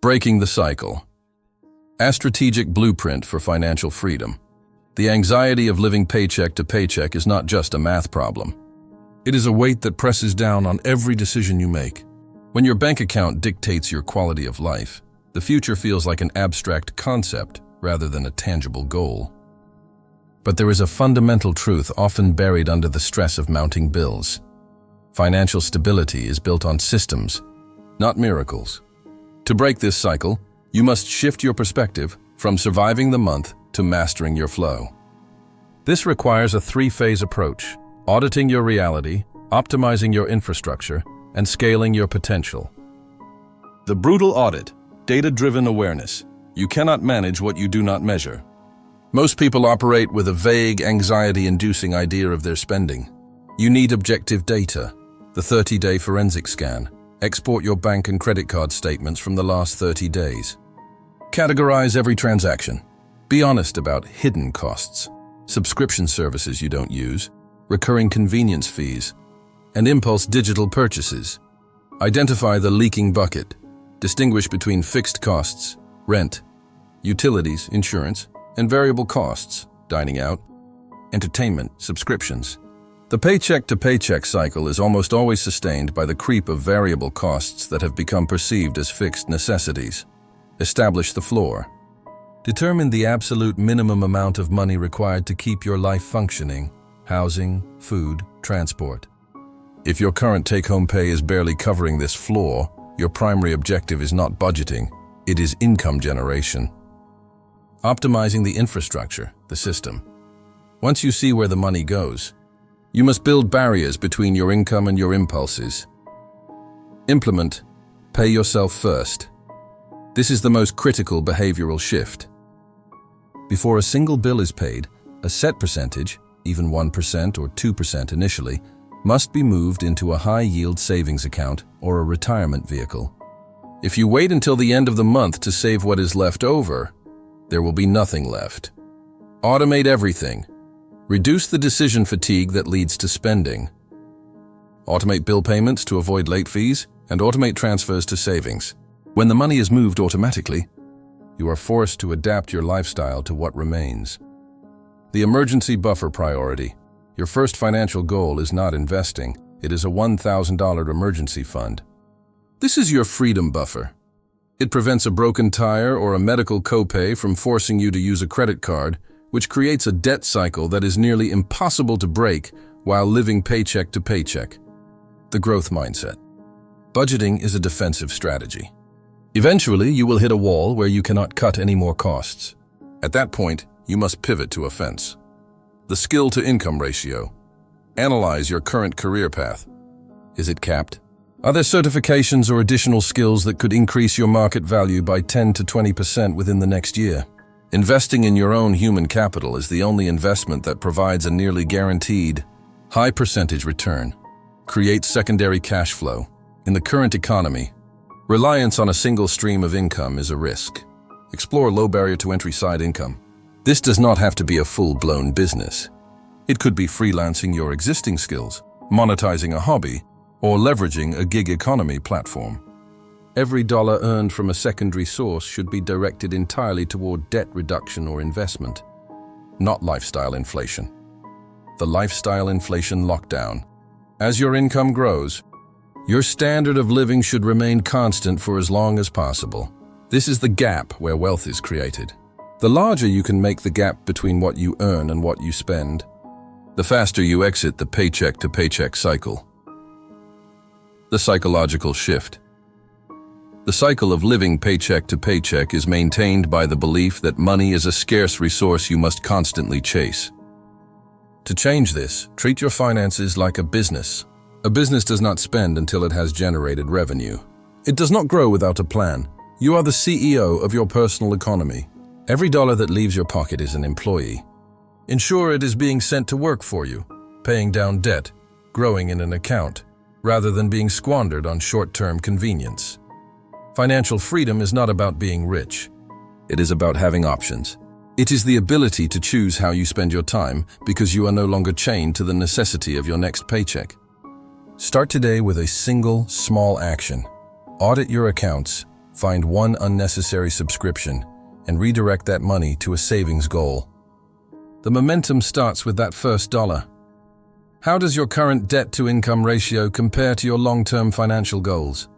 Breaking the cycle. A strategic blueprint for financial freedom. The anxiety of living paycheck to paycheck is not just a math problem. It is a weight that presses down on every decision you make. When your bank account dictates your quality of life, the future feels like an abstract concept rather than a tangible goal. But there is a fundamental truth often buried under the stress of mounting bills. Financial stability is built on systems, not miracles. To break this cycle, you must shift your perspective from surviving the month to mastering your flow. This requires a three-phase approach: auditing your reality, optimizing your infrastructure, and scaling your potential. The brutal audit, data-driven awareness. You cannot manage what you do not measure. Most people operate with a vague, anxiety-inducing idea of their spending. You need objective data, the 30-day forensic scan. Export your bank and credit card statements from the last 30 days. Categorize every transaction. Be honest about hidden costs, subscription services you don't use, recurring convenience fees, and impulse digital purchases. Identify the leaking bucket. Distinguish between fixed costs, rent, utilities, insurance, and variable costs, dining out, entertainment, subscriptions. The paycheck-to-paycheck cycle is almost always sustained by the creep of variable costs that have become perceived as fixed necessities. Establish the floor. Determine the absolute minimum amount of money required to keep your life functioning: housing, food, transport. If your current take-home pay is barely covering this floor, your primary objective is not budgeting, it is income generation. Optimizing the infrastructure, the system. Once you see where the money goes, you must build barriers between your income and your impulses. Implement, pay yourself first. This is the most critical behavioral shift. Before a single bill is paid, a set percentage, even 1% or 2% initially, must be moved into a high-yield savings account or a retirement vehicle. If you wait until the end of the month to save what is left over, there will be nothing left. Automate everything. Reduce the decision fatigue that leads to spending. Automate bill payments to avoid late fees, and automate transfers to savings. When the money is moved automatically, you are forced to adapt your lifestyle to what remains. The emergency buffer priority. Your first financial goal is not investing, it is a $1,000 emergency fund. This is your freedom buffer. It prevents a broken tire or a medical copay from forcing you to use a credit card, which creates a debt cycle that is nearly impossible to break while living paycheck to paycheck. The growth mindset. Budgeting is a defensive strategy. Eventually, you will hit a wall where you cannot cut any more costs. At that point, you must pivot to offense. The skill-to-income ratio. Analyze your current career path. Is it capped? Are there certifications or additional skills that could increase your market value by 10 to 20% within the next year? Investing in your own human capital is the only investment that provides a nearly guaranteed, high percentage return. Create secondary cash flow. In the current economy, reliance on a single stream of income is a risk. Explore low barrier to entry side income. This does not have to be a full-blown business. It could be freelancing your existing skills, monetizing a hobby, or leveraging a gig economy platform. Every dollar earned from a secondary source should be directed entirely toward debt reduction or investment, not lifestyle inflation. The lifestyle inflation lockdown. As your income grows, your standard of living should remain constant for as long as possible. This is the gap where wealth is created. The larger you can make the gap between what you earn and what you spend, the faster you exit the paycheck-to-paycheck cycle. The psychological shift. The cycle of living paycheck to paycheck is maintained by the belief that money is a scarce resource you must constantly chase. To change this, treat your finances like a business. A business does not spend until it has generated revenue. It does not grow without a plan. You are the CEO of your personal economy. Every dollar that leaves your pocket is an employee. Ensure it is being sent to work for you, paying down debt, growing in an account, rather than being squandered on short-term convenience. Financial freedom is not about being rich. It is about having options. It is the ability to choose how you spend your time because you are no longer chained to the necessity of your next paycheck. Start today with a single, small action. Audit your accounts, Find one unnecessary subscription and redirect that money to a savings goal. The momentum starts with that first dollar. How does your current debt-to-income ratio compare to your long-term financial goals?